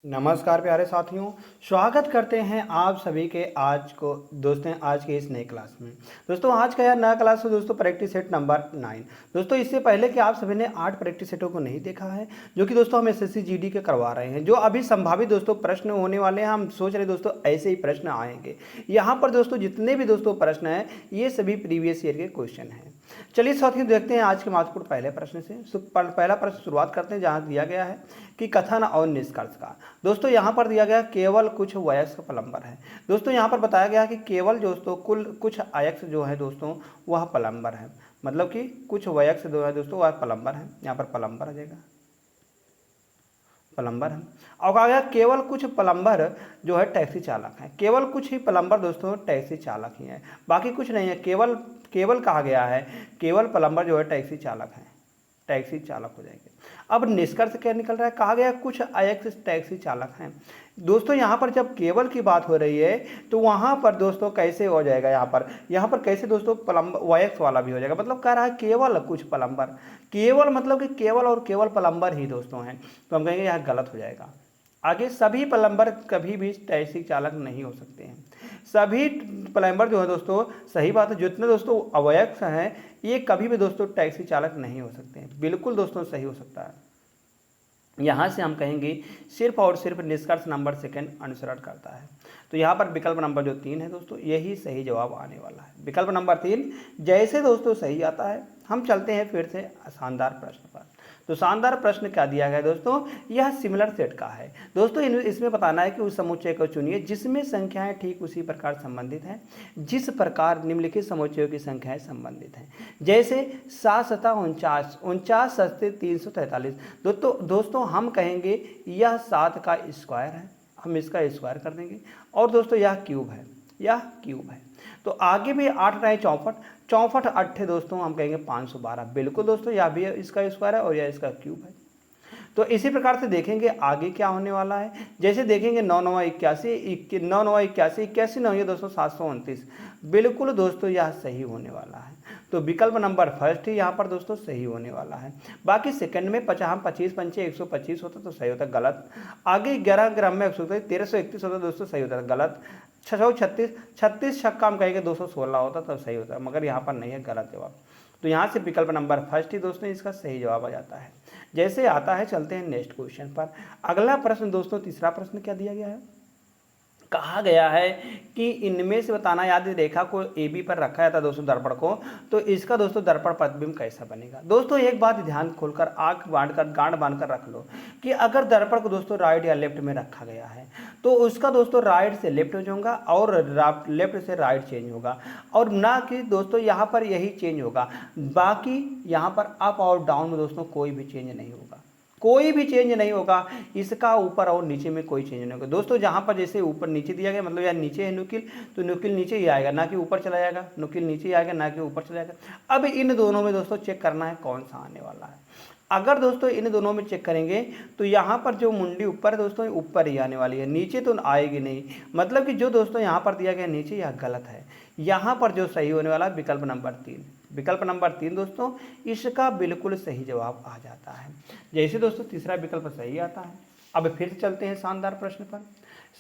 नमस्कार प्यारे साथियों, स्वागत करते हैं आप सभी के आज के इस नए क्लास में। दोस्तों आज का यह नया क्लास है दोस्तों प्रैक्टिस सेट नंबर 9। दोस्तों इससे पहले कि आप सभी ने 8 प्रैक्टिस सेटों को नहीं देखा है, जो कि दोस्तों हम एसएससी जीडी के करवा रहे हैं, जो अभी संभावित दोस्तों प्रश्न होने वाले हैं। हम सोच रहे दोस्तों ऐसे ही प्रश्न आएंगे यहाँ पर। दोस्तों जितने भी दोस्तों प्रश्न हैं ये सभी प्रीवियस ईयर के क्वेश्चन हैं। चलिए साथियों देखते हैं आज के महत्वपूर्ण पहले प्रश्न से। पहला प्रश्न शुरुआत करते हैं, जहाँ दिया गया है कि कथन और निष्कर्ष का। दोस्तों यहाँ पर दिया गया केवल कुछ वयस्क प्लम्बर है। दोस्तों यहाँ पर बताया गया कि केवल दोस्तों कुछ अयस्क जो है दोस्तों वह प्लम्बर है, मतलब कि कुछ वयस्क जो है दोस्तों वह प्लम्बर है। यहाँ पर प्लम्बर आ जाएगा, प्लम्बर है। और कहा गया केवल कुछ प्लम्बर जो है टैक्सी चालक हैं। केवल कुछ ही प्लम्बर दोस्तों टैक्सी चालक ही हैं, बाकी कुछ नहीं है। केवल कहा गया है केवल प्लम्बर जो है टैक्सी चालक हैं, टैक्सी चालक हो जाएंगे। अब निष्कर्ष क्या निकल रहा है, कहा गया कुछ अयस्क टैक्सी चालक हैं। दोस्तों यहाँ पर जब केवल की बात हो रही है तो वहाँ पर दोस्तों कैसे हो जाएगा, यहाँ पर कैसे दोस्तों प्लम्बर वयस्क वाला भी हो जाएगा। मतलब कह रहा है केवल कुछ प्लम्बर, केवल मतलब कि केवल और केवल प्लम्बर ही दोस्तों हैं, तो हम कहेंगे यह गलत हो जाएगा। आगे सभी प्लम्बर कभी भी टैक्सी चालक नहीं हो सकते हैं। सभी प्लम्बर जो है दोस्तों, सही बात है, जितने दोस्तों अवयस्क हैं ये कभी भी दोस्तों टैक्सी चालक नहीं हो सकते हैं। बिल्कुल दोस्तों सही हो सकता है। यहाँ से हम कहेंगे सिर्फ और सिर्फ निष्कर्ष नंबर सेकंड अनुसरण करता है। तो यहाँ पर विकल्प नंबर जो 3 है दोस्तों यही सही जवाब आने वाला है। विकल्प नंबर 3 जैसे दोस्तों सही आता है। हम चलते हैं फिर से शानदार प्रश्न पर। तो शानदार प्रश्न क्या दिया गया दोस्तों, यह सिमिलर सेट का है। दोस्तों इसमें बताना है कि उस समुच्चय को चुनिए जिसमें संख्याएं ठीक उसी प्रकार संबंधित हैं जिस प्रकार निम्नलिखित समुच्चयों की संख्याएं संबंधित हैं। जैसे 7 सता 49, 49 सस्ते 343। दोस्तों हम कहेंगे यह 7 का स्क्वायर है, हम इसका स्क्वायर कर देंगे। और दोस्तों यह क्यूब है, यह क्यूब है। तो आगे भी 8 रहे 64, 64 8 दोस्तों हम कहेंगे 512। बिल्कुल दोस्तों यह भी इसका स्क्वायर है और यह इसका क्यूब है। तो इसी प्रकार से देखेंगे आगे क्या होने वाला है। जैसे देखेंगे 9 9 81, 9 9 81, 81 9 दोस्तों 729। बिल्कुल दोस्तों यह सही होने वाला है। तो विकल्प नंबर फर्स्ट ही यहाँ पर दोस्तों सही होने वाला है। बाकी सेकंड में 25 पंचे 125 होता तो सही होता, गलत। आगे 11 ग्राम में 1331 होता दोस्तों सही होता, गलत। 636, 36 छक्का हम कहेंगे 216 होता तो सही होता, मगर यहाँ पर नहीं है, गलत जवाब। तो यहाँ से विकल्प नंबर फर्स्ट ही दोस्तों इसका सही जवाब आ जाता है। जैसे आता है चलते हैं नेक्स्ट क्वेश्चन पर। अगला प्रश्न दोस्तों तीसरा प्रश्न क्या दिया गया है, कहा गया है कि इनमें से बताना, याद रेखा को AB पर रखा जाता है दोस्तों दर्पण को, तो इसका दोस्तों दर्पण प्रतिबिंब कैसा बनेगा। दोस्तों एक बात ध्यान खोलकर आंख बांधकर गांठ बांधकर रख लो कि अगर दर्पण को दोस्तों राइट या लेफ्ट में रखा गया है तो उसका दोस्तों राइट से लेफ्ट हो जाएगा और लेफ्ट से राइट चेंज होगा, और ना कि दोस्तों यहाँ पर यही चेंज होगा। बाकी यहाँ पर अप और डाउन में दोस्तों कोई भी चेंज नहीं होगा, कोई भी चेंज नहीं होगा। इसका ऊपर और नीचे में कोई चेंज नहीं होगा दोस्तों। जहाँ पर जैसे ऊपर नीचे दिया गया, मतलब यार नीचे है नुकील तो नुकील नीचे ही आएगा, ना कि ऊपर चला जाएगा। नुकील नीचे ही आएगा, ना कि ऊपर चला जाएगा। अब इन दोनों में दोस्तों चेक करना है कौन सा आने वाला है। अगर दोस्तों इन दोनों में चेक करेंगे तो यहाँ पर जो मुंडी ऊपर है दोस्तों ऊपर ही आने वाली है, नीचे तो आएगी नहीं। मतलब कि जो दोस्तों यहाँ पर दिया गया नीचे, यह गलत है। यहाँ पर जो सही होने वाला है विकल्प नंबर 3। विकल्प नंबर 3 दोस्तों इसका बिल्कुल सही जवाब आ जाता है। जैसे दोस्तों तीसरा विकल्प सही आता है। अब फिर से चलते हैं शानदार प्रश्न पर।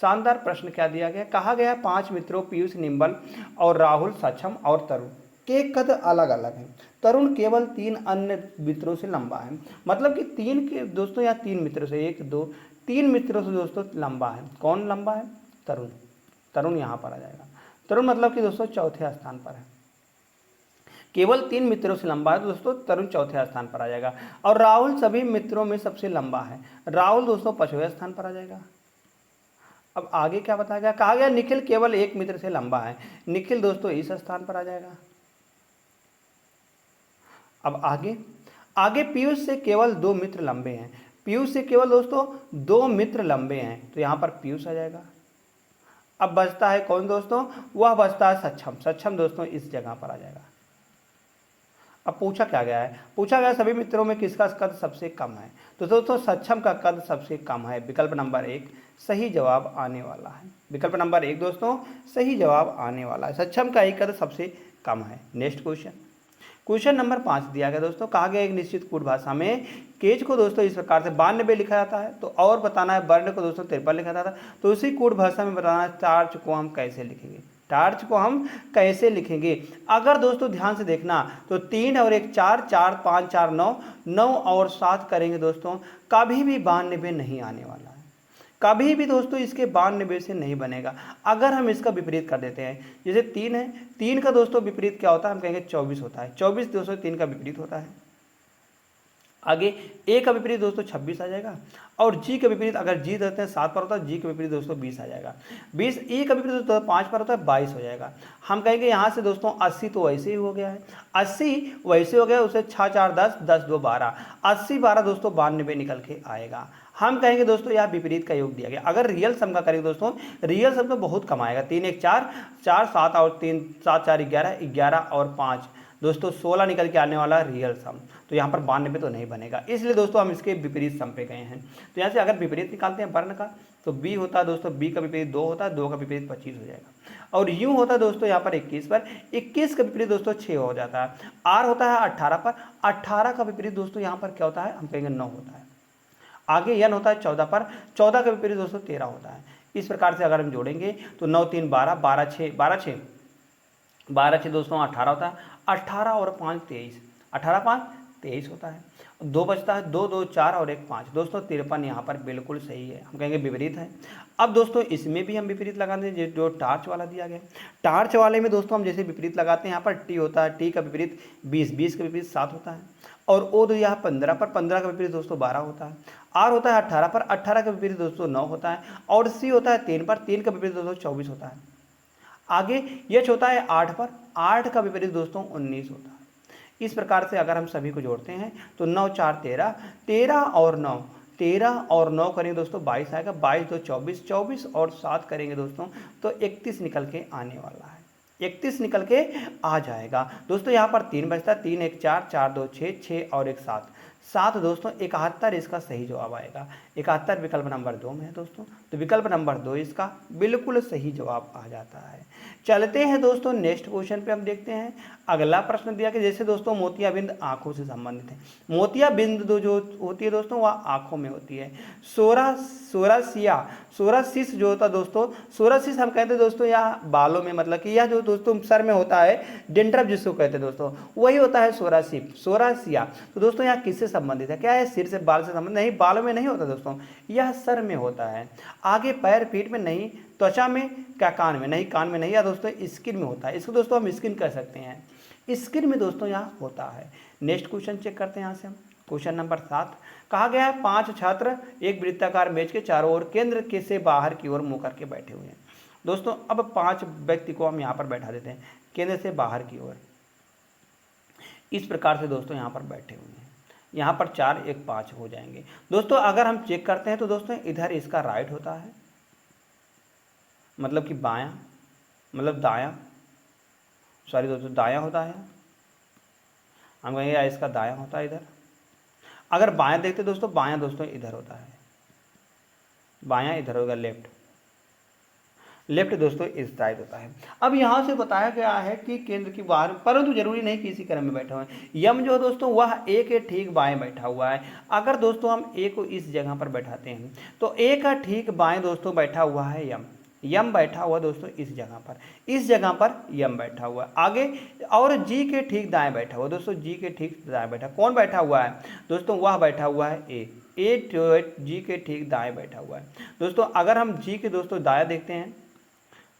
शानदार प्रश्न क्या दिया गया, कहा गया 5 मित्रों पीयूष, निम्बल और राहुल, सक्षम और तरुण के कद अलग अलग हैं। तरुण केवल 3 अन्य मित्रों से लंबा है। मतलब कि 3 के दोस्तों या 3 मित्रों से, 1 2 3 मित्रों से दोस्तों लंबा है। कौन लंबा है, तरुण। तरुण यहाँ पर आ जाएगा। तरुण मतलब कि दोस्तों चौथे स्थान पर है। केवल 3 मित्रों से लंबा है तो दोस्तों तरुण चौथे स्थान पर आ जाएगा। और राहुल सभी मित्रों में सबसे लंबा है, राहुल दोस्तों 5वें स्थान पर आ जाएगा। अब आगे क्या बताया गया, कहा गया निखिल केवल 1 मित्र से लंबा है। निखिल दोस्तों इस स्थान पर आ जाएगा। अब आगे पीयूष से केवल 2 मित्र लंबे हैं। पीयूष से केवल दोस्तों 2 मित्र लंबे हैं, तो यहाँ पर पीयूष आ जाएगा। अब बचता है कौन दोस्तों, वह बचता है सक्षम। सक्षम दोस्तों इस जगह पर आ जाएगा। अब पूछा क्या गया है, पूछा गया सभी मित्रों में किसका कद सबसे कम है। तो दोस्तों सक्षम का कद सबसे कम है। विकल्प नंबर 1 सही जवाब आने वाला है। विकल्प नंबर 1 दोस्तों सही जवाब आने वाला है। सक्षम का ही कद सबसे कम है। Next question. क्वेश्चन नंबर 5 दिया गया दोस्तों, कहा गया एक निश्चित कूट भाषा में केज को दोस्तों इस प्रकार से 92 लिखा जाता है, तो और बताना है वर्ण को दोस्तों 53 लिखा जाता है। तो उसी कूट भाषा में बताना है टार्च को हम कैसे लिखेंगे, टार्च को हम कैसे लिखेंगे। अगर दोस्तों ध्यान से देखना तो 3 और 1 4, 4 5 4 9, 9 और 7 करेंगे दोस्तों, कभी भी 92 नहीं आने वाला है, कभी भी दोस्तों इसके 92 से नहीं बनेगा। अगर हम इसका विपरीत कर देते हैं, जैसे 3 है, 3 का दोस्तों विपरीत क्या होता है, हम कहेंगे 24 होता है, 24 दोस्तों 3 का विपरीत होता है। आगे ए का विपरीत दोस्तों 26 आ जाएगा, और जी का विपरीत अगर जी देते हैं 7 पर होता है, जी का विपरीत दोस्तों 20 आ जाएगा। 20 ए का विपरीत दोस्तों 5 पर होता है, 22 हो जाएगा। हम कहेंगे यहाँ से दोस्तों 80 तो वैसे ही हो गया है, 80 वैसे हो गया, उसे 6 4 10, 10 2 12, 80 12 दोस्तों 92 निकल के आएगा। हम कहेंगे दोस्तों यहाँ विपरीत का योग दिया गया। अगर रियल सम का करेंगे दोस्तों, रियल सम तो बहुत कम आएगा, 3 1 4, 4 7 और 3 7 4 11, 11 और 5 दोस्तों 16 निकल के आने वाला रियल सम। तो यहाँ पर 92 तो नहीं बनेगा, इसलिए दोस्तों हम इसके विपरीत सम पे गए हैं। तो यहाँ से अगर विपरीत निकालते हैं वर्ण का, तो बी होता है दोस्तों, बी का विपरीत 2 होता है, 2 का विपरीत 25 हो जाएगा। और यू होता है दोस्तों यहाँ पर 21 पर, 21 का विपरीत दोस्तों 6 हो जाता है। आर होता है 18 पर, 18 का विपरीत दोस्तों यहाँ पर क्या होता है, हम कहेंगे 9 होता है। आगे यन होता है 14 पर, 14 का विपरीत दोस्तों 13 होता है। इस प्रकार से अगर हम जोड़ेंगे तो 9 3 12, 12 6 12 6 दोस्तों 18 होता है, 18 और 5 23, 18 5 23 होता है। 2 बचता है, 2 2 4 और 1 5 दोस्तों 53 यहाँ पर बिल्कुल सही है, हम कहेंगे विपरीत है। अब दोस्तों इसमें भी हम विपरीत लगा दें, जो टार्च वाला दिया गया, टार्च वाले में दोस्तों हम जैसे विपरीत लगाते हैं, यहाँ पर टी होता है, टी का विपरीत 20, 20 का विपरीत 7 होता है, और ओ दो यहाँ 15 पर, 15 का विपरीत दोस्तों 12 होता है। आर होता है 18 पर, 18 का विपरीत दोस्तों 9 होता है, और सी होता है 3 पर, 3 का विपरीत दोस्तों 24 होता है। आगे एच होता है 8 पर, 8 का विपरीत दोस्तों 19 होता है। इस प्रकार से अगर हम सभी को जोड़ते हैं तो 9 4 13, 13 और 9, 13 और 9 करेंगे दोस्तों 22 आएगा, 22 2 24, 24 और 7 करेंगे दोस्तों तो 31 निकल के आने वाला है, 31 निकल के आ जाएगा। दोस्तों यहाँ पर 3 बचता है, 3 1 4, 4 2 6, 6 और 1 7, 7 दोस्तों 71 इसका सही जवाब आएगा। 71 विकल्प नंबर 2 में है दोस्तों, तो विकल्प नंबर 2 इसका बिल्कुल सही जवाब आ जाता है। चलते हैं दोस्तों नेक्स्ट क्वेश्चन पे, हम देखते हैं अगला प्रश्न दिया कि जैसे दोस्तों मोतियाबिंद आंखों से संबंधित है। मोतियाबिंद जो होती है दोस्तों वह आंखों में होती है। सोरासिस जो होता है दोस्तों, सोरासिस हम कहते हैं दोस्तों यह बालों में, मतलब कि यह जो दोस्तों सर में होता है, डेंड्रफ जिसको कहते हैं दोस्तों, वही होता है सोरासिया। तो दोस्तों यहाँ किससे संबंधित है, क्या है सिर से बाल से संबंधित, नहीं बालों में नहीं होता दोस्तों, यह सर में होता है। आगे पैर पीठ में नहीं, त्वचा में, क्या कान में नहीं, कान में नहीं, या दोस्तों स्किन में होता है, इसको दोस्तों हम स्किन कह सकते हैं, स्किन में दोस्तों यहाँ होता है। नेक्स्ट क्वेश्चन चेक करते हैं यहाँ से हम, क्वेश्चन नंबर 7 कहा गया है 5 छात्र एक वृत्ताकार मेज के चारों ओर केंद्र के से बाहर की ओर मुंह करके बैठे हुए हैं। दोस्तों अब 5 व्यक्ति को हम यहाँ पर बैठा देते हैं केंद्र से बाहर की ओर, इस प्रकार से दोस्तों यहाँ पर बैठे हुए हैं, यहाँ पर 4 1 5 हो जाएंगे। दोस्तों अगर हम चेक करते हैं तो दोस्तों इधर इसका राइट होता है, मतलब कि बायां, मतलब दायां, सॉरी दोस्तों दायां होता है, हम कहेंगे या इसका दायां होता है इधर। अगर बायां देखते दोस्तों, बायां दोस्तों इधर होता है, बायां इधर होगा, लेफ्ट दोस्तों इस साइड होता है। अब यहाँ से बताया गया है कि केंद्र की बाहर, परंतु जरूरी नहीं कि इसी क्रम में बैठा हुआ है। यम जो दोस्तों वह ए के ठीक बाएं बैठा हुआ है। अगर दोस्तों हम ए को इस जगह पर बैठाते हैं तो ए का ठीक बाएं दोस्तों बैठा हुआ है यम, यम बैठा हुआ दोस्तों इस जगह पर, इस जगह पर यम बैठा हुआ है। आगे और जी के ठीक दाएं बैठा हुआ दोस्तों, जी के ठीक दाएं बैठा, कौन बैठा हुआ है दोस्तों, वह बैठा हुआ है ए जी के ठीक दाएं बैठा हुआ है। दोस्तों अगर हम जी के दोस्तों दाएं देखते हैं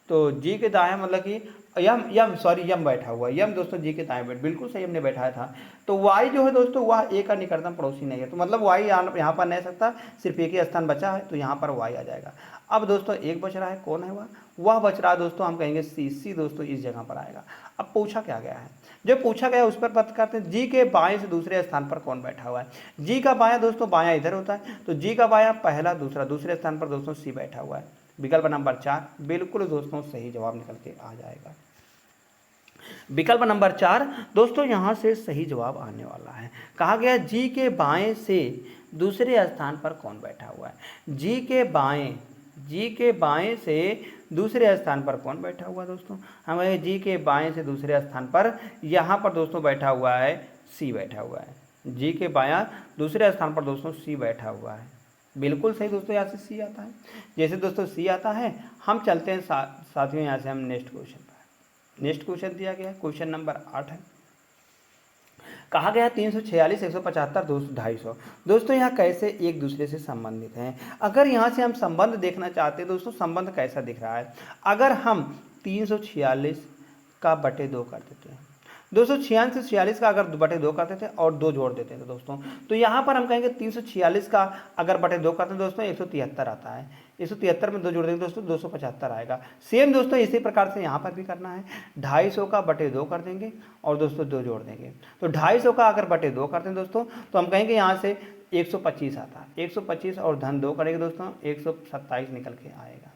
तो जी के दाएं मतलब कि यम बैठा हुआ है, यम दोस्तों जी के दाएं बैठ, बिल्कुल सही हमने बैठाया था। तो वाई जो है दोस्तों वह ए का निकटतम पड़ोसी नहीं है, तो मतलब वाई यहाँ पर नहीं सकता, सिर्फ एक ही स्थान बचा है, तो यहाँ पर वाई आ जाएगा। अब दोस्तों एक बच रहा है, कौन है वह बच रहा है दोस्तों, हम कहेंगे सी दोस्तों इस जगह पर आएगा। अब पूछा क्या गया है, जो पूछा गया है उस पर बात करते हैं। जी के बाएं से दूसरे स्थान पर कौन बैठा हुआ है, जी का बायां दोस्तों, बायां इधर होता है, तो जी का बायां पहला दूसरा, दूसरे स्थान पर दोस्तों सी बैठा हुआ है। विकल्प नंबर 4 बिल्कुल दोस्तों सही जवाब निकल के आ जाएगा। विकल्प नंबर 4 दोस्तों यहाँ से सही जवाब आने वाला है। कहा गया जी के बाएं से दूसरे स्थान पर कौन बैठा हुआ है, जी के बाएं से दूसरे स्थान पर कौन बैठा हुआ दोस्तों? हम कहेंगे जी के बाएं से दूसरे स्थान पर यहाँ पर दोस्तों बैठा हुआ है सी बैठा हुआ है। जी के बायां दूसरे स्थान पर दोस्तों सी बैठा हुआ है। बिल्कुल सही दोस्तों, यहाँ से सी आता है। जैसे दोस्तों सी आता है, हम चलते हैं साथियों यहाँ से हम नेक्स्ट क्वेश्चन पर। नेक्स्ट क्वेश्चन दिया गया है, क्वेश्चन नंबर 8 है। कहा गया 346, 175, 250। दोस्तों यहाँ कैसे एक दूसरे से संबंधित हैं? अगर यहाँ से हम संबंध देखना चाहते हैं दोस्तों, संबंध कैसा दिख रहा है? अगर हम 346 का बटे 2 कर देते हैं दोस्तों, 46 से 46 का अगर बटे 2 करते थे और 2 जोड़ देते थे दोस्तों, तो यहाँ पर हम कहेंगे 346 का अगर बटे 2 करते हैं दोस्तों 173 आता है। 173 में 2 जोड़ देंगे दोस्तों 275 आएगा। सेम दोस्तों इसी प्रकार से यहाँ पर भी करना है। 250 का बटे 2 कर देंगे और दोस्तों 2 जोड़ देंगे, तो 250 का अगर बटे 2 करते हैं दोस्तों, तो हम कहेंगे यहाँ से 125 आता है। 125 और धन 2 करेंगे दोस्तों 127 निकल के आएगा।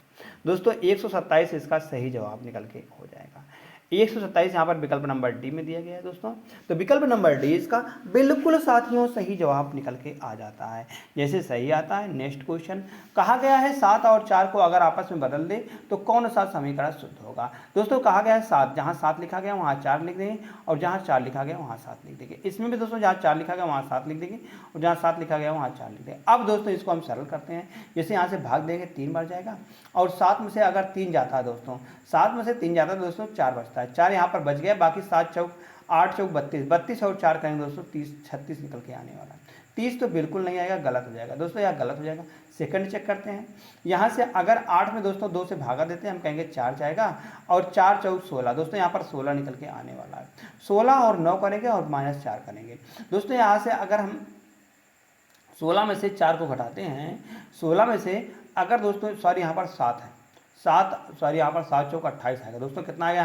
दोस्तों 127 इसका सही जवाब निकल के हो जाएगा। 127 यहाँ पर विकल्प नंबर डी में दिया गया है दोस्तों, तो विकल्प नंबर डी इसका बिल्कुल साथियों सही जवाब निकल के आ जाता है। जैसे सही आता है नेक्स्ट क्वेश्चन, कहा गया है 7 और 4 को अगर आपस में बदल दे तो कौन सा समीकरण शुद्ध होगा? दोस्तों कहा गया है 7, जहाँ 7 लिखा गया वहाँ 4 लिख देंगे और जहाँ 4 लिखा गया वहाँ 7 लिख देंगे। इसमें भी दोस्तों जहाँ 4 लिखा गया वहाँ 7 लिख देंगे और जहाँ 7 लिखा गया वहाँ 4 लिख देंगे। अब दोस्तों इसको हम सरल करते हैं। जैसे यहाँ से भाग देंगे 3 बार जाएगा और 7 में से अगर 3 जाता है दोस्तों, 7 में से 3 जाता है दोस्तों 4 बचता है। 4 यहाँ पर बच गया, बाकी 7 चौक 8 चौक 32, 32 और 4 करेंगे दोस्तों 30, 36 निकल के आने वाला है। 30 तो बिल्कुल नहीं आएगा, गलत हो जाएगा दोस्तों, यहाँ गलत हो जाएगा। सेकंड चेक करते हैं। यहाँ से अगर 8 में दोस्तों 2 से भागा देते हैं, हम कहेंगे 4 जाएगा और 4 चौक 16 दोस्तों, यहाँ पर 16 निकल के आने वाला है। 16 और 9 करेंगे और -4 करेंगे दोस्तों। यहाँ से अगर हम 16 में से 4 को घटाते हैं, 16 में से अगर दोस्तों सॉरी यहाँ पर 7 है, 7 यहाँ पर 7 चौक 28 आएगा दोस्तों। कितना आएगा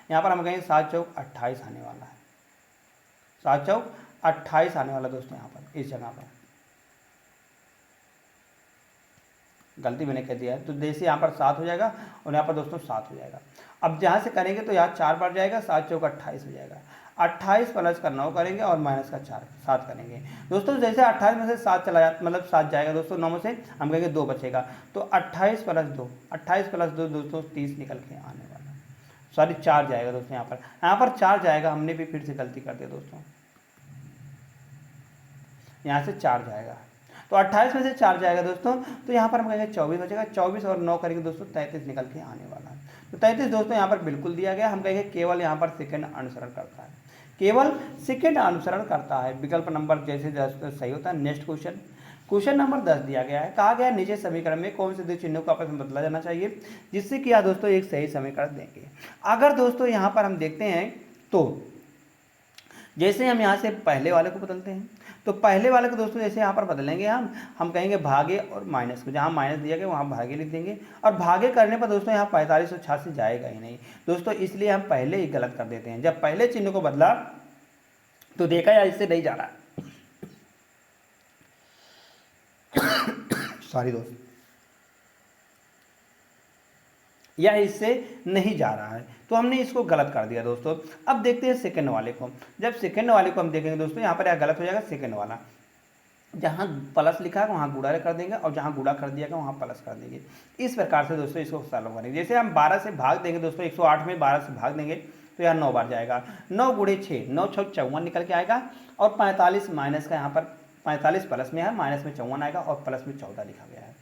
यहाँ पर हम कहेंगे 7 चौक 28 आने वाला है। 7 चौक 28 आने वाला दोस्तों, यहाँ पर इस जगह पर गलती मैंने कह दिया है, तो जैसे यहाँ पर 7 हो जाएगा और यहाँ पर दोस्तों 7 हो जाएगा। अब जहाँ से करेंगे तो यहाँ 4 बार जाएगा, 7 चौक 28 हो जाएगा। 28 प्लस का 9 करेंगे और माइनस का 7 करेंगे दोस्तों। जैसे 28 में से 7 चला जाता, मतलब 7 जाएगा दोस्तों, 9 में से हम कहेंगे 2 बचेगा, तो 28 प्लस 2, 28 प्लस 2 दोस्तों 30 निकल के आने वाला है। सॉरी 4 जाएगा दोस्तों, यहाँ पर 4 जाएगा, हमने भी फिर से गलती कर दिया दोस्तों, यहाँ से 4 जाएगा, तो 28 में से 4 जाएगा दोस्तों, तो यहाँ पर हम कहेंगे 24 बचेगा। 24 और 9 करेंगे दोस्तों 33 निकल के आने वाला है। तो 33 दोस्तों यहाँ पर बिल्कुल दिया गया। हम कहेंगे केवल यहाँ पर सेकंड अनुसरण करता है, केवल सेकंड अनुसरण करता है। विकल्प नंबर जैसे 10 सही होता है। नेक्स्ट क्वेश्चन, क्वेश्चन नंबर 10 दिया गया है। कहा गया नीचे समीकरण में कौन से 2 चिन्हों को आपस में बदला जाना चाहिए जिससे कि आप दोस्तों एक सही समीकरण देंगे। अगर दोस्तों यहाँ पर हम देखते हैं तो जैसे हम यहाँ से पहले वाले को बदलते हैं, तो पहले वाले को दोस्तों जैसे यहाँ पर बदलेंगे हम कहेंगे भागे और माइनस को, जहाँ माइनस दिया गया वहाँ भागे लिख देंगे और भागे करने पर दोस्तों यहाँ 45 और 86 जाएगा ही नहीं दोस्तों, इसलिए हम पहले ही गलत कर देते हैं। जब पहले चिन्ह को बदला तो देखा यार इससे नहीं जा रहा सॉरी दोस्त, या इससे नहीं जा रहा है, तो हमने इसको गलत कर दिया दोस्तों। अब देखते हैं सेकंड वाले को। जब सेकंड वाले को हम देखेंगे दोस्तों, यहाँ पर यह गलत हो जाएगा। सेकंड वाला जहाँ प्लस लिखा है वहाँ गुणा कर देंगे और जहाँ गुणा कर दिया गया वहाँ प्लस कर देंगे। इस प्रकार से दोस्तों इसको सॉल्व करेंगे। जैसे हम 12 से भाग देंगे दोस्तों, 108 में 12 से भाग देंगे तो यहाँ 9 बार जाएगा। 9 गुणे 6, 9 6 54 निकल के आएगा और 45 माइनस का यहाँ पर 45 प्लस में है, माइनस में 54 आएगा और प्लस में 14 लिखा गया है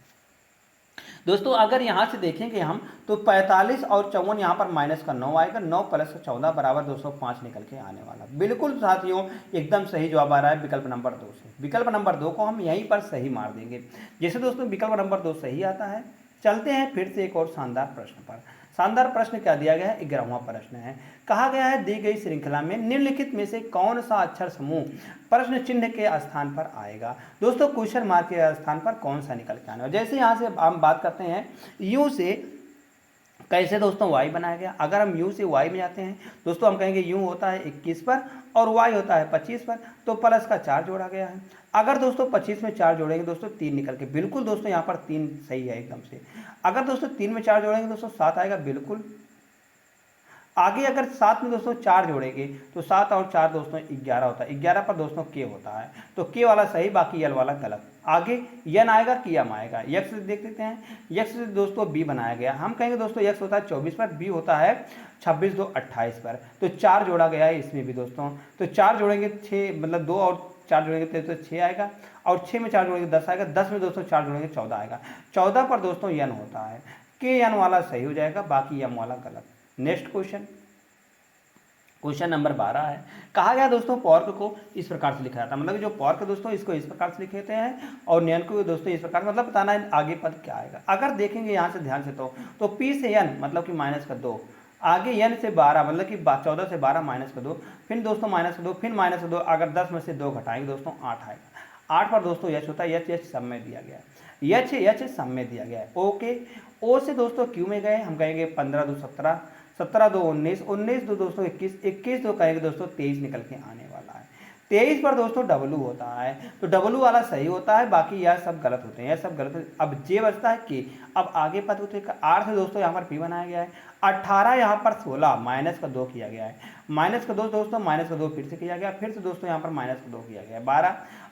दोस्तों। अगर यहाँ से देखेंगे हम तो 45 और 54 यहाँ पर माइनस का 9 आएगा, 9 प्लस 14 बराबर 205 निकल के आने वाला। बिल्कुल साथियों एकदम सही जवाब आ रहा है विकल्प नंबर 2 से। विकल्प नंबर 2 को हम यहीं पर सही मार देंगे। जैसे दोस्तों विकल्प नंबर 2 सही आता है। चलते हैं फिर से एक और शानदार प्रश्न पर। शानदार प्रश्न क्या दिया गया है? 11वां प्रश्न है। कहा गया है दी गई श्रृंखला में निम्नलिखित में से कौन सा अक्षर समूह प्रश्न चिन्ह के स्थान पर आएगा। दोस्तों क्वेश्चन मार्क के स्थान पर कौन सा निकल के आने वाला। जैसे यहाँ से हम बात करते हैं यू से कैसे दोस्तों y बनाया गया। अगर हम u से y में जाते हैं दोस्तों, हम कहेंगे u होता है 21 पर और y होता है 25 पर, तो प्लस का 4 जोड़ा गया है। अगर दोस्तों 25 में 4 जोड़ेंगे दोस्तों 3 निकल के, बिल्कुल दोस्तों यहाँ पर 3 सही है एकदम से। अगर दोस्तों 3 में 4 जोड़ेंगे दोस्तों 7 आएगा बिल्कुल। आगे अगर साथ में दोस्तों 4 जोड़ेंगे तो 7 और 4 दोस्तों 11 होता है, 11 पर दोस्तों के होता है, तो के वाला सही, बाकी यल वाला गलत। आगे यन आएगा कि यम आएगा। यक्स देख लेते हैं, यक्स से दोस्तों बी बनाया गया, हम कहेंगे दोस्तों यक्स होता है 24 पर, बी होता है 26 2 28 पर, तो 4 जोड़ा गया है इसमें भी दोस्तों, तो 4 जोड़ेंगे 6, मतलब 2 और 4 जोड़ेंगे तो 6 आएगा, और 6 में 4 जोड़ेंगे 10 आएगा, 10 में दोस्तों 4 जोड़ेंगे 14 आएगा, 14 पर दोस्तों यन होता है, के यन वाला सही हो जाएगा, बाकी यम वाला गलत। नेक्स्ट क्वेश्चन, क्वेश्चन नंबर 12 है, कहा गया दोस्तों पॉर्क को इस प्रकार से लिखा जाता है, मतलब जो पॉर्क है दोस्तों इसको इस प्रकार से लिखते हैं, और नयन को दोस्तों इस प्रकार, मतलब बताना है आगे पद क्या आएगा। अगर देखेंगे यहाँ से ध्यान से तो पी से एन मतलब कि -2, आगे एन से 12 मतलब कि 14 से 12 -2, फिर दोस्तों -2, फिर -2, अगर 10 में से 2 घटाएंगे दोस्तों 8 आएगा। 8 पर दोस्तों यच होता है, यच सब में दिया गया है, यच सब में दिया गया है। ओके, ओ से दोस्तों क्यू में गए, हम कहेंगे 15 2 17, 17 2 19, 19 2 दोस्तों 21, 21 2 कहेंगे दोस्तों 23 निकल के आने वाला है। 23 पर दोस्तों डब्लू होता है, तो डब्लू वाला सही होता है, बाकी यह सब गलत होते हैं, यह सब गलत है। अब जे बचता है के, अब आगे पद होते हैं 8 से दोस्तों यहाँ पर पी बनाया गया है, 18 यहाँ पर 16 -2 किया गया है, -2 दोस्तों -2 फिर से किया गया, फिर से दोस्तों यहाँ पर -2 किया गया है,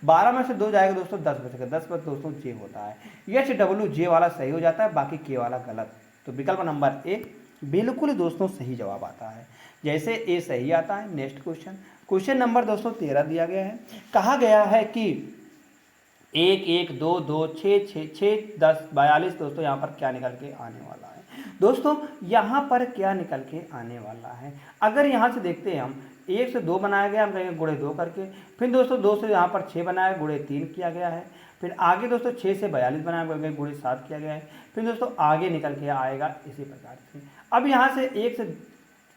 12 में से 2 जाएगा दोस्तों 10 बचेगा, 10 पर दोस्तों जे होता है, एच डब्लू जे वाला सही हो जाता है, बाकी के वाला गलत। तो विकल्प नंबर ए बिल्कुल दोस्तों सही जवाब आता है, जैसे ए सही आता है। नेक्स्ट क्वेश्चन, क्वेश्चन नंबर दोस्तों 13 दिया गया है, कहा गया है कि 1 1 2 2 6 6 6 10 42 दोस्तों यहाँ पर क्या निकल के आने वाला है। दोस्तों यहाँ पर क्या निकल के आने वाला है, अगर यहाँ से देखते हैं हम 1 से 2 बनाया गया, हम कहेंगे गुणे 2 करके, फिर दोस्तों 2 से यहाँ पर 6 बनाया, गुणे 3 किया गया है, फिर आगे दोस्तों 6 से 42 बनाया गया, गुणे 7 किया गया है, फिर दोस्तों आगे निकल के आएगा इसी प्रकार से। अब यहाँ से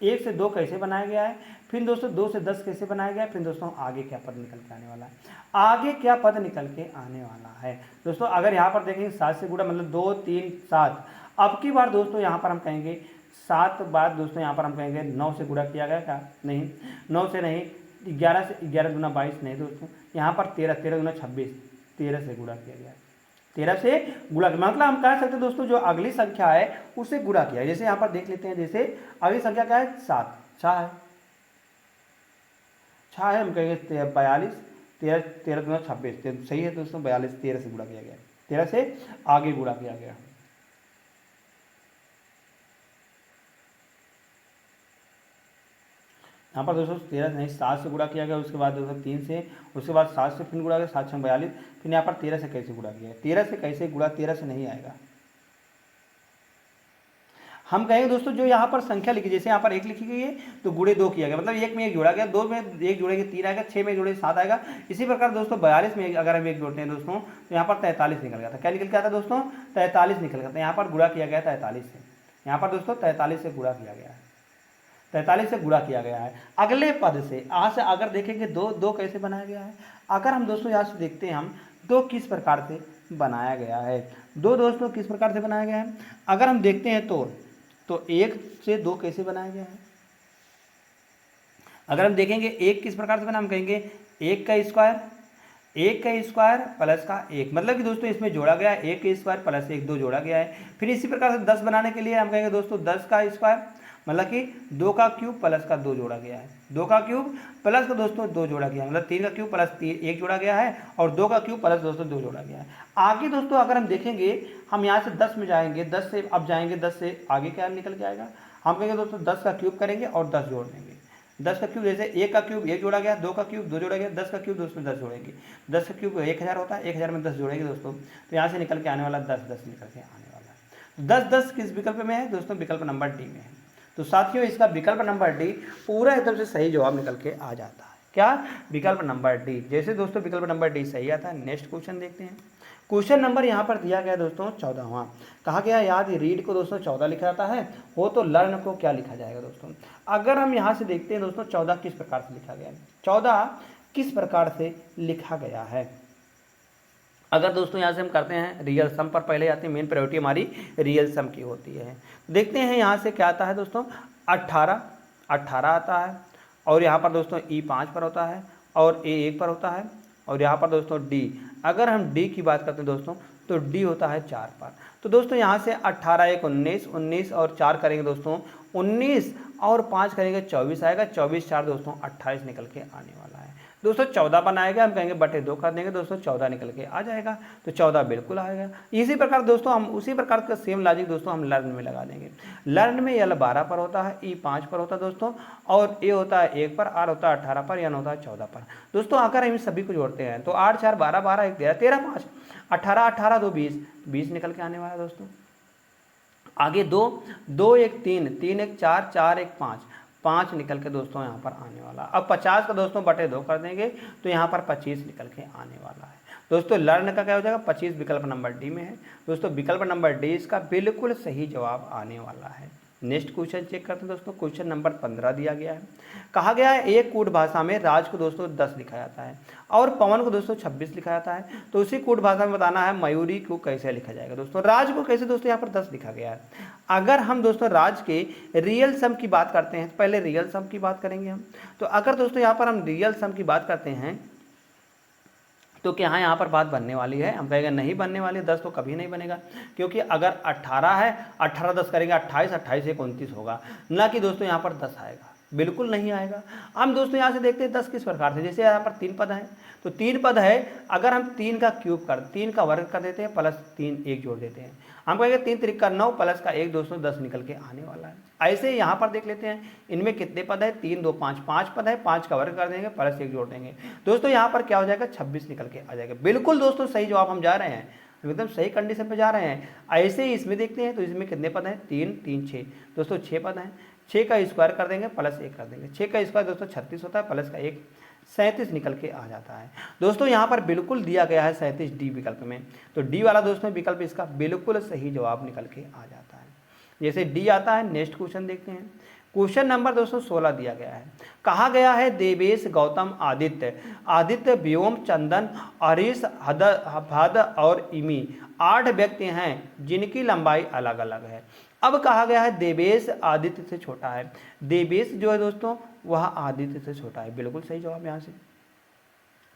1 से 2 कैसे बनाया गया है, फिर दोस्तों 2 से 10 कैसे बनाया गया है, फिर दोस्तों आगे क्या पद निकल के आने वाला है, आगे क्या पद निकल के आने वाला है। दोस्तों अगर यहाँ पर देखेंगे 7 से गुणा मतलब 2 3 7, अब की बार दोस्तों यहाँ पर हम कहेंगे 7 बार दोस्तों यहाँ पर हम कहेंगे 9 से गुणा किया गया क्या, नहीं 9 से नहीं, 11 से 11 दूना 22 नहीं दोस्तों, यहाँ पर 13 13 दूना 26, 13 से गुणा किया गया, 13 से गुणा किया, मतलब हम कह सकते हैं दोस्तों जो अगली संख्या है उससे गुणा किया। जैसे यहाँ पर देख लेते हैं, जैसे अगली संख्या क्या है 7, 6 है, 6 है, हम कहेंगे 42, 13 13 दूना 26, सही है दोस्तों, 42 13 से गुणा किया गया, 13 से आगे गुणा किया गया। यहाँ पर दोस्तों 13 नहीं 7 से गुणा किया गया, उसके बाद दोस्तों 3 से, उसके बाद 7 से फिर गुणा गया, 7 6 42, फिर यहाँ पर 13 से कैसे गुणा किया, 13 से कैसे गुणा, 13 से नहीं आएगा। हम कहेंगे दोस्तों जो यहाँ पर संख्या लिखी, जैसे यहाँ पर 1 लिखी गई है तो गुणे 2 किया गया, मतलब 1 में 1 जोड़ा गया, 2 में 1 जोड़ेंगे 3 आएगा, 6 में जोड़े 7 आएगा। इसी प्रकार दोस्तों 42 में अगर हम 1 जोड़ते हैं दोस्तों तो यहाँ पर 43 निकल गया था, क्या निकल गया था दोस्तों 43 निकल गया था, यहाँ पर गुणा किया गया 43 से, यहाँ पर दोस्तों 43 से गुणा किया गया है, 43 से गुणा किया गया है। अगले पद से आज से अगर देखेंगे 2 कैसे बनाया गया है, अगर हम दोस्तों यहाँ से देखते हैं हम 2 किस प्रकार से बनाया गया है, 2 दोस्तों किस प्रकार से बनाया गया है, अगर हम देखते हैं तो 1 से 2 कैसे बनाया गया है, अगर हम देखेंगे 1 किस प्रकार से बना, हम कहेंगे 1 का स्क्वायर प्लस का 1, मतलब कि दोस्तों इसमें जोड़ा गया है 1 का स्क्वायर प्लस 1, 2 जोड़ा गया है। फिर इसी प्रकार से 10 बनाने के लिए हम कहेंगे दोस्तों 10 का स्क्वायर मतलब कि 2 का क्यूब प्लस का 2 जोड़ा गया है, 2 का क्यूब प्लस का दोस्तों 2 जोड़ा गया है, मतलब 3 का क्यूब प्लस 1 जोड़ा गया है, और 2 का क्यूब प्लस दोस्तों 2 जोड़ा गया है। आगे दोस्तों अगर हम देखेंगे, हम यहाँ से 10 में जाएंगे, 10 से अब जाएंगे, 10 से आगे क्या निकल के आएगा, हम कहेंगे दोस्तों 10 का क्यूब करेंगे और 10 जोड़ देंगे, 10 का क्यूब, जैसे 1 का क्यूब 1 जोड़ा गया, 2 का क्यूब 2 जोड़ा गया, 10 का क्यूब दोस्तों 10 जोड़ेंगे, 10 का क्यूब 1000 होता है, 1000 में 10 जोड़ेंगे दोस्तों, तो यहाँ से निकल के आने वाला 10 10 निकल के आने वाला है। 10 10 किस विकल्प में है दोस्तों, विकल्प नंबर डी में है। तो साथियों इसका विकल्प नंबर डी पूरा एकदम से सही जवाब निकल के आ जाता है, क्या, विकल्प नंबर डी। जैसे दोस्तों विकल्प नंबर डी सही आता है। नेक्स्ट क्वेश्चन देखते हैं, क्वेश्चन नंबर यहाँ पर दिया गया दोस्तों 14वां, कहा गया याद रीड को दोस्तों 14 लिखा जाता है, हो तो लर्न को क्या लिखा जाएगा दोस्तों। अगर हम यहाँ से देखते हैं दोस्तों 14 किस प्रकार से लिखा गया है, 14 किस प्रकार से लिखा गया है, अगर दोस्तों यहाँ से हम करते हैं रियल सम पर पहले आते हैं, मेन प्रायोरिटी हमारी रियल सम की होती है। देखते हैं यहाँ से क्या आता है दोस्तों, 18 आता है, और यहाँ पर दोस्तों ई 5 पर होता है, और ए 1 पर होता है, और यहाँ पर दोस्तों डी, अगर हम डी की बात करते हैं दोस्तों तो डी होता है 4 पर। तो दोस्तों यहाँ से 18 1 19 19 और 4 करेंगे दोस्तों 19 और 5 करेंगे 24 आएगा, 24 4 दोस्तों 28 निकल के आने वाला है। दोस्तों 14 बनाएगा, हम कहेंगे बटे 2 कर देंगे दोस्तों, 14 निकल के आ जाएगा, तो 14 बिल्कुल आएगा। इसी प्रकार दोस्तों हम उसी प्रकार का सेम लॉजिक दोस्तों हम लर्न में लगा देंगे। लर्न में यल 12 पर होता है, ई 5 पर होता है दोस्तों, और ए होता है 1 पर, आर होता है 18 पर, एन होता है 14 पर। दोस्तों अगर हम सभी को जोड़ते हैं तो 8 4 12 12 1 13 13 5 18 18 2 20 20 निकल के आने वाला है दोस्तों। आगे 2 2 1 3 3 1 4 4 1 5 5 निकल के दोस्तों यहाँ पर आने वाला। अब 50 का दोस्तों बटे 2 कर देंगे तो यहाँ पर 25 निकल के आने वाला है दोस्तों। लर्न का क्या हो जाएगा, 25 विकल्प नंबर डी में है दोस्तों। विकल्प नंबर डी इसका बिल्कुल सही जवाब आने वाला है। नेक्स्ट क्वेश्चन चेक करते हैं दोस्तों। क्वेश्चन नंबर 15 दिया गया है। कहा गया है एक कूट भाषा में राज को दोस्तों 10 लिखा जाता है और पवन को दोस्तों 26 लिखा जाता है, तो उसी कूट भाषा में बताना है मयूरी को कैसे लिखा जाएगा दोस्तों। राज को कैसे दोस्तों यहाँ पर 10 लिखा गया है। अगर हम दोस्तों राज के रियल सम की बात करते हैं, पहले रियल सम की बात करेंगे हम। तो अगर दोस्तों यहाँ पर हम रियल सम की बात करते हैं तो क्या यहाँ पर बात बनने वाली है, हम कहेंगे नहीं बनने वाली है। 10 तो कभी नहीं बनेगा, क्योंकि अगर 18 है, 18 10 करेंगे 28, 28 1 29 होगा, ना कि दोस्तों यहाँ पर 10 आएगा, बिल्कुल नहीं आएगा। हम दोस्तों यहाँ से देखते हैं 10 किस प्रकार से। जैसे यहाँ पर 3 पद है, तो 3 पद है, अगर हम 3 का क्यूब कर 3 का वर्ग कर देते हैं प्लस 3 1 जोड़ देते हैं, हम कहेंगे 3 3 का 9 प्लस का 1 दोस्तों 10 निकल के आने वाला है। ऐसे यहाँ पर देख लेते हैं इनमें कितने पद है, 3 2 5 5 पद है, 5 का वर्ग कर देंगे प्लस 1 जोड़ देंगे दोस्तों, यहाँ पर क्या हो जाएगा 26 निकल के आ जाएगा। बिल्कुल दोस्तों सही जवाब हम जा रहे हैं, एकदम सही कंडीशन पे जा रहे हैं। ऐसे ही इसमें देखते हैं तो इसमें कितने पद हैं, 3 3 6 दोस्तों 6 पद हैं। 6 का स्क्वायर कर देंगे प्लस 1 कर देंगे, 6 का स्क्वायर दोस्तों 36 होता है, प्लस का 1 37 निकल के आ जाता है दोस्तों। यहाँ पर बिल्कुल दिया गया है 37 डी विकल्प में, तो डी वाला दोस्तों विकल्प इसका बिल्कुल सही जवाब निकल के आ जाता है। जैसे डी आता है, नेक्स्ट क्वेश्चन देखते हैं। क्वेश्चन नंबर दोस्तों 16 दिया गया है। कहा गया है देवेश गौतम आदित्य व्योम चंदन हरीश हद और इमी 8 व्यक्ति हैं जिनकी लंबाई अलग अलग है। अब कहा गया है देवेश आदित्य से छोटा है। देवेश जो है दोस्तों वह आदित्य से छोटा है, बिल्कुल सही जवाब यहाँ से।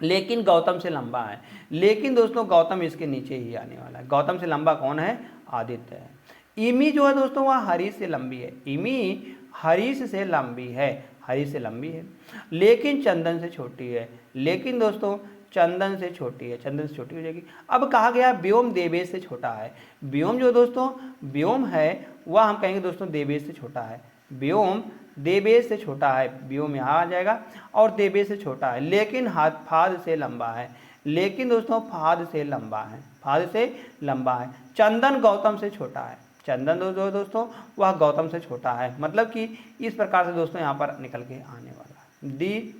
लेकिन गौतम से लंबा है, लेकिन दोस्तों गौतम इसके नीचे ही आने वाला है। गौतम से लंबा कौन है, आदित्य है। इमी जो है दोस्तों वह हरीश से लंबी है, इमी हरीश से लंबी है, हरीश से लंबी है, लेकिन चंदन से छोटी है, लेकिन दोस्तों चंदन से छोटी है, चंदन से छोटी हो जाएगी। अब कहा गया व्योम देवेश से छोटा है। व्योम जो दोस्तों व्योम है वह हम कहेंगे दोस्तों देवेश से छोटा है, व्योम देवेश से छोटा है, व्योम यहाँ आ जाएगा और देवेश से छोटा है, लेकिन फाद से लंबा है, लेकिन दोस्तों फाद से लंबा है, फाद से लंबा है। चंदन गौतम से छोटा है, चंदन जो दोस्तों वह गौतम से छोटा है, मतलब कि इस प्रकार से दोस्तों यहाँ पर निकल के आने वाला है। डी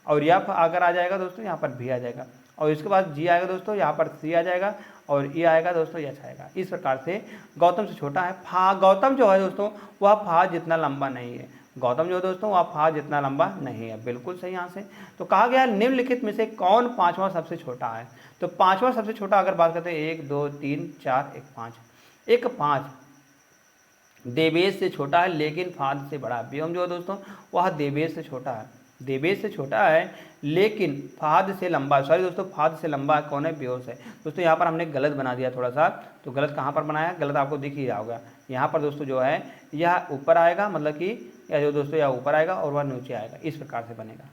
और यह अगर आ जाएगा दोस्तों यहाँ पर भी आ जाएगा, और इसके बाद जी आएगा दोस्तों, यहाँ पर सी आ जाएगा और ये आएगा दोस्तों यच आएगा। इस प्रकार से गौतम से छोटा है। गौतम जो है दोस्तों वह फा जितना लंबा नहीं है, गौतम जो दोस्तों वह फा जितना लंबा नहीं है, बिल्कुल सही यहाँ से। तो कहा गया निम्नलिखित में से कौन 5वां सबसे छोटा है। तो 5वां सबसे छोटा अगर बात करते हैं 1 2 3 4 1 5, 1 5 देवेश से छोटा है लेकिन फाद से बड़ा है। व्योम जो है दोस्तों वह देवेश से छोटा है, देवेश से छोटा है लेकिन फाद से लंबा, सॉरी दोस्तों फाद से लंबा कौन है, व्योस है दोस्तों। यहाँ पर हमने गलत बना दिया थोड़ा सा, तो गलत कहाँ पर बनाया, गलत आपको दिख ही रहा होगा। यहाँ पर दोस्तों जो है यह ऊपर आएगा, मतलब कि यह जो दोस्तों यह ऊपर आएगा और वह नीचे आएगा, इस प्रकार से बनेगा।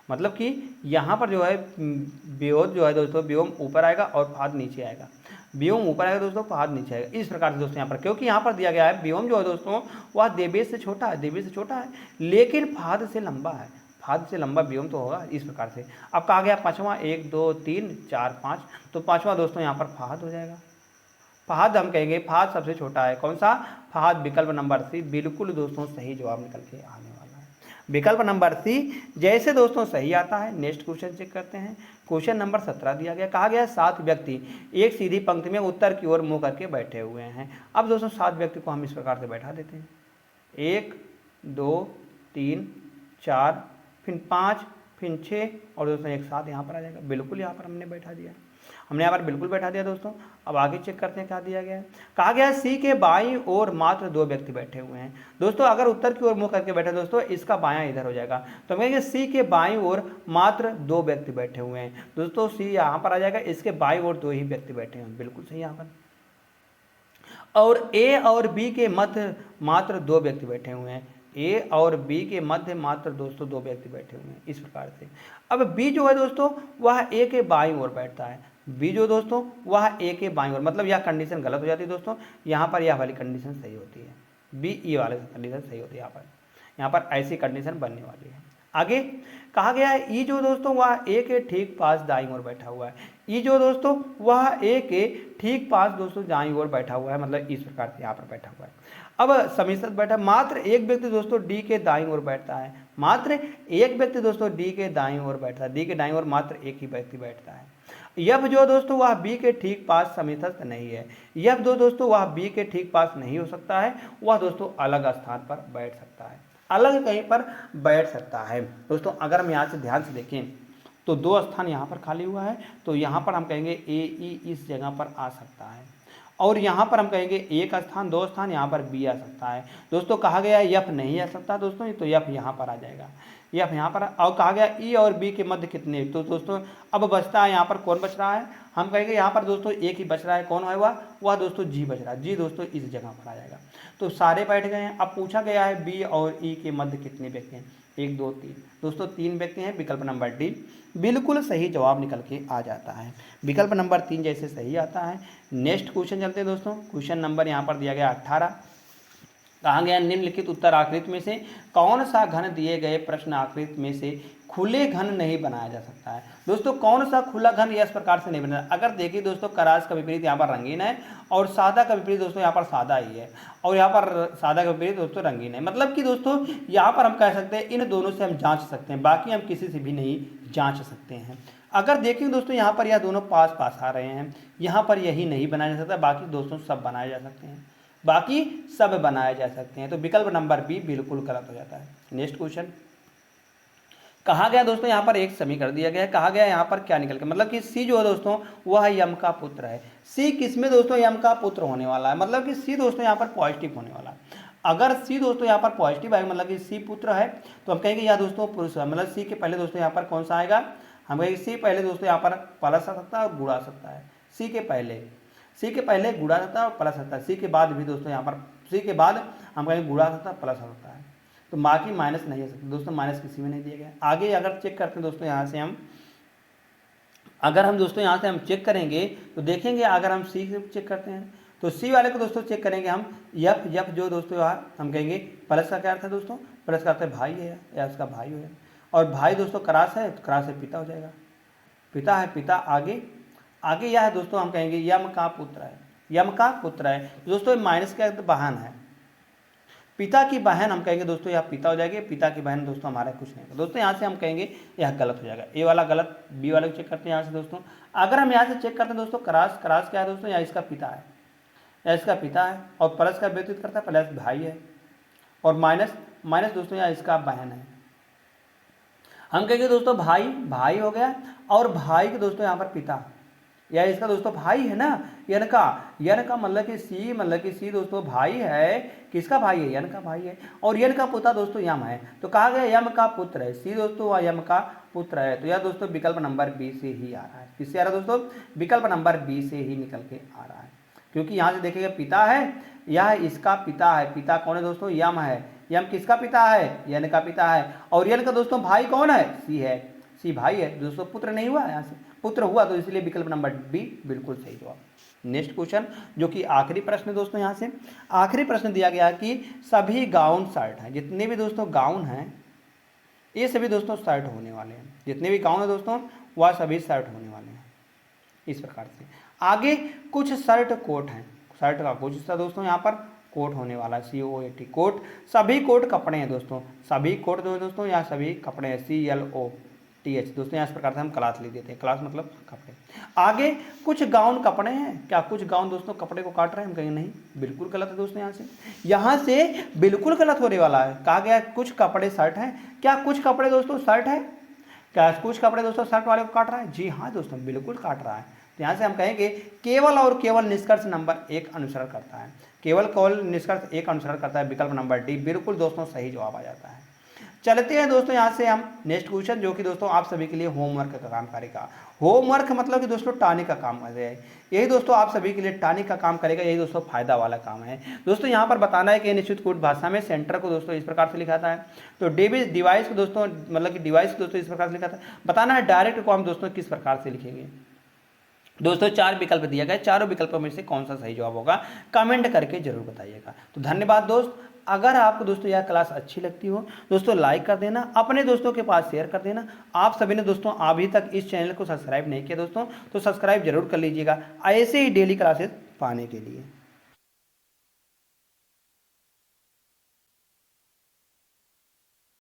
मतलब कि यहाँ पर जो है व्योस जो है दोस्तों व्योम ऊपर आएगा और फाद नीचे आएगा, व्योम ऊपर आएगा दोस्तों, फाद नीचे आएगा, इस प्रकार से दोस्तों यहाँ पर। क्योंकि यहाँ पर दिया गया है व्योम जो है दोस्तों वह देवेश से छोटा है, देवेश से छोटा है लेकिन फाद से लंबा है, फाद से लंबा व्योम तो होगा, इस प्रकार से। अब कहा गया 5वां 1 2 3 4 5, तो 5वां दोस्तों यहाँ पर फाद हो जाएगा। फाद हम कहेंगे फाद सबसे छोटा है, कौन सा, फाद विकल्प नंबर सी, बिल्कुल दोस्तों सही जवाब निकल के आने वाला है, विकल्प नंबर सी जैसे दोस्तों सही आता है। नेक्स्ट क्वेश्चन चेक करते हैं। क्वेश्चन नंबर 17 दिया गया। कहा गया 7 व्यक्ति एक सीधी पंक्ति में उत्तर की ओर मुंह करके बैठे हुए हैं। अब दोस्तों 7 व्यक्ति को हम इस प्रकार से बैठा देते हैं, 1 2 3 4 फिर 5 फिर 6 और दोस्तों एक साथ यहाँ पर आ जाएगा, बिल्कुल यहाँ पर हमने बैठा दिया, हमने यहाँ पर बिल्कुल बैठा दिया दोस्तों। अब आगे चेक करते हैं क्या दिया गया है। कहा गया सी के बाईं ओर मात्र 2 व्यक्ति बैठे हुए हैं। दोस्तों अगर उत्तर की ओर मुंह करके बैठे दोस्तों इसका बायां इधर हो जाएगा, तो हम कहेंगे सी के बाईं ओर मात्र 2 व्यक्ति बैठे हुए हैं दोस्तों, सी यहाँ पर आ जाएगा, इसके बाईं ओर 2 ही व्यक्ति बैठे हैं, बिल्कुल सही यहाँ पर। और ए और बी के मध्य मात्र 2 व्यक्ति बैठे हुए हैं, ए और बी के मध्य मात्र दोस्तों 2 व्यक्ति बैठे हुए हैं, इस प्रकार से। अब बी जो है दोस्तों वह ए के बाईं ओर बैठता है। बी जो दोस्तों वह ए के बाईं ओर, मतलब यह कंडीशन गलत हो जाती है दोस्तों, यहाँ पर यह वाली कंडीशन सही होती है, बी ई वाली कंडीशन सही होती है। यहाँ पर ऐसी कंडीशन बनने वाली है। आगे कहा गया है ई जो दोस्तों वह ए के ठीक पास दाईं ओर बैठा हुआ है। ई जो दोस्तों वह ए के ठीक पास दोस्तों दाईं ओर बैठा हुआ है, मतलब इस प्रकार से यहाँ पर बैठा हुआ है। अब समीसद बैठा, मात्र एक व्यक्ति दोस्तों डी के दाईं ओर बैठता है। मात्र एक व्यक्ति दोस्तों डी के दाईं ओर बैठता है। डी के दाईं ओर मात्र एक ही व्यक्ति बैठता है। यह जो दोस्तों वह बी के ठीक पास समीपस्थ नहीं है। यह जो दोस्तों वह बी के ठीक पास नहीं हो सकता है, वह दोस्तों अलग स्थान पर बैठ सकता है, अलग कहीं पर बैठ सकता है। दोस्तों अगर हम यहाँ से ध्यान से देखें तो 2 स्थान यहाँ पर खाली हुआ है, तो यहाँ पर हम कहेंगे ए ई इस जगह पर आ सकता है, और यहाँ पर हम कहेंगे एक स्थान 2 स्थान यहाँ पर बी आ सकता है। दोस्तों कहा गया है यफ नहीं आ सकता दोस्तों, तो यफ यहाँ पर आ जाएगा, यफ यहाँ पर। और कहा गया ई और बी के मध्य कितने, तो दोस्तों अब बचता है यहाँ पर कौन बच रहा है, हम कहेंगे यहाँ पर दोस्तों एक ही बच रहा है, कौन है वह दोस्तों जी बच रहा है। जी दोस्तों इस जगह पर आ जाएगा, तो सारे बैठ गए हैं। अब पूछा गया है बी और ई के मध्य कितने व्यक्ति हैं, 1 2 3 दोस्तों 3 व्यक्ति हैं। विकल्प नंबर डी बिल्कुल सही जवाब निकल के आ जाता है। विकल्प नंबर 3 जैसे सही आता है। नेक्स्ट क्वेश्चन चलते हैं दोस्तों। क्वेश्चन नंबर यहाँ पर दिया गया 18। कहा गया निम्नलिखित उत्तर आकृति में से कौन सा घन दिए गए प्रश्न आकृति में से खुले घन नहीं बनाया जा सकता है। दोस्तों कौन सा खुला घन इस प्रकार से नहीं बना, अगर देखिए दोस्तों करास का विपरीत यहाँ पर रंगीन है और सादा का विपरीत दोस्तों यहाँ पर सादा ही है, और यहाँ पर सादा का विपरीत दोस्तों रंगीन है। मतलब कि दोस्तों यहाँ पर हम कह सकते हैं इन दोनों से हम जांच सकते हैं, बाकी हम किसी से भी नहीं जांच सकते हैं। अगर देखें दोस्तों यहाँ पर यह दोनों पास पास आ रहे हैं, यहाँ पर यही नहीं बनाया जा सकता, बाकी दोस्तों सब बनाए जा सकते हैं, बाकी सब बनाए जा सकते हैं। तो विकल्प नंबर बी बिल्कुल गलत हो जाता है। नेक्स्ट क्वेश्चन कहा गया दोस्तों यहाँ पर एक समीकरण दिया गया है। कहा गया यहाँ पर क्या निकल के, मतलब कि सी जो है दोस्तों वह यम का पुत्र है। सी किसमें दोस्तों यम का पुत्र होने वाला है, मतलब कि सी दोस्तों यहाँ पर पॉजिटिव होने वाला है। अगर सी दोस्तों यहाँ पर पॉजिटिव आएगा, मतलब कि सी पुत्र है, तो हम कहेंगे यह दोस्तों पुरुष है। मतलब सी के पहले दोस्तों यहाँ पर कौन सा आएगा, हम कहेंगे सी पहले दोस्तों यहाँ पर प्लस आ सकता है और गुणा आ सकता है। सी के पहले गुणा आ सकता है और प्लस आ सकता है। सी के बाद भी दोस्तों यहाँ पर सी के बाद हम कहेंगे गुणा आ सकता है, प्लस आ सकता है, तो बाकी माइनस नहीं आ सकता दोस्तों, माइनस किसी में नहीं दिया गया। आगे अगर चेक करते हैं दोस्तों यहाँ से हम, अगर हम दोस्तों यहाँ से हम चेक करेंगे तो देखेंगे, अगर हम सी चेक करते हैं तो सी वाले को दोस्तों चेक करेंगे हम यफ जो दोस्तों यहाँ हम कहेंगे प्लस का क्या अर्थ है दोस्तों, प्लस का अर्थ है भाई है या उसका भाई है, और भाई दोस्तों क्रास है तो क्रास से पिता हो जाएगा, पिता है पिता। आगे यह है दोस्तों हम कहेंगे यम का पुत्र है, यम का पुत्र है दोस्तों, माइनस का बहन है, पिता की बहन हम कहेंगे दोस्तों यह पिता हो जाएगी, पिता की बहन दोस्तों हमारा कुछ नहीं दोस्तों। यहाँ से हम कहेंगे यह गलत हो जाएगा, ए वाला गलत, बी वाला चेक करते हैं यहाँ से दोस्तों। अगर हम यहाँ से चेक करते हैं दोस्तों क्रास क्या है दोस्तों, या इसका पिता है, या इसका पिता है, और प्लस का व्यतीत करता है, प्लस भाई है, और माइनस दोस्तों यहाँ इसका बहन है। हम कहेंगे दोस्तों भाई हो गया, और भाई के दोस्तों यहाँ पर पिता, या इसका दोस्तों भाई है ना, यन का मतलब कि सी दोस्तों भाई है, किसका भाई है, यन का भाई है, और यन का पुत्र दोस्तों यम है, तो कहा गया यम का पुत्र है, सी दोस्तों वह यम का पुत्र है। तो यह दोस्तों विकल्प नंबर बी से ही आ रहा है। किससे आ रहा है दोस्तों, विकल्प नंबर बी से ही निकल के आ रहा है, क्योंकि यहाँ से देखिएगा पिता है, यह इसका पिता है, पिता कौन है दोस्तों, यम है, यम किसका पिता है, यन का पिता है, और यन का दोस्तों भाई कौन है, सी है, सी भाई है दोस्तों, पुत्र नहीं हुआ, यहाँ से पुत्र हुआ, तो इसलिए विकल्प नंबर बी बिल्कुल सही जवाब। नेक्स्ट क्वेश्चन जो कि आखिरी प्रश्न है दोस्तों, यहाँ से आखिरी प्रश्न दिया गया कि सभी गाउन शर्ट हैं, जितने भी दोस्तों गाउन हैं ये सभी दोस्तों शर्ट होने वाले हैं, जितने भी गाउन है दोस्तों वह सभी शर्ट होने वाले हैं, इस प्रकार से। आगे कुछ शर्ट कोट हैं, शर्ट का कुछ हिस्सा दोस्तों यहाँ पर कोट होने वाला है, COAT कोट, सभी कोट कपड़े हैं दोस्तों, सभी कोट दोस्तों यहाँ सभी कपड़े हैं, CLOTH दोस्तों, यहाँ इस प्रकार से हम क्लास लिख देते हैं, क्लास मतलब कपड़े। आगे कुछ गाउन कपड़े हैं, क्या कुछ गाउन दोस्तों कपड़े को काट रहे हैं, हम कहेंगे नहीं, बिल्कुल गलत है दोस्तों। यहाँ से बिल्कुल गलत होने वाला है। कहा गया कुछ कपड़े शर्ट हैं, क्या कुछ कपड़े दोस्तों शर्ट है, क्या कुछ कपड़े दोस्तों शर्ट वाले को काट रहा है, जी हाँ दोस्तों बिल्कुल काट रहा है। तो यहाँ से हम कहेंगे केवल और केवल निष्कर्ष नंबर 1 अनुसरण करता है, केवल निष्कर्ष 1 अनुसरण करता है, विकल्प नंबर डी बिल्कुल दोस्तों सही जवाब आ जाता है। चलते हैं दोस्तों यहाँ से हम नेक्स्ट क्वेश्चन, जो कि दोस्तों आप सभी के लिए होमवर्क का काम करेगा। होमवर्क मतलब कि दोस्तों टाने का काम कर रहे हैं, यही दोस्तों आप सभी के लिए टाने का काम करेगा, यही दोस्तों फायदा वाला काम है। दोस्तों यहाँ पर बताना है कि निश्चित कूट भाषा में सेंटर को दोस्तों इस प्रकार से लिखा था है, तो डिवाइस को दोस्तों मतलब कि डिवाइस को दोस्तों इस प्रकार से लिखा था। बताना है डायरेक्ट को हम दोस्तों किस प्रकार से लिखेंगे। दोस्तों 4 विकल्प दिया गया, चारों विकल्पों में से कौन सा सही जवाब होगा कमेंट करके जरूर बताइएगा। तो धन्यवाद दोस्त। अगर आपको दोस्तों यह क्लास अच्छी लगती हो दोस्तों लाइक कर देना, अपने दोस्तों के पास शेयर कर देना। आप सभी ने दोस्तों अभी तक इस चैनल को सब्सक्राइब नहीं किया दोस्तों तो सब्सक्राइब जरूर कर लीजिएगा ऐसे ही डेली क्लासेस पाने के लिए।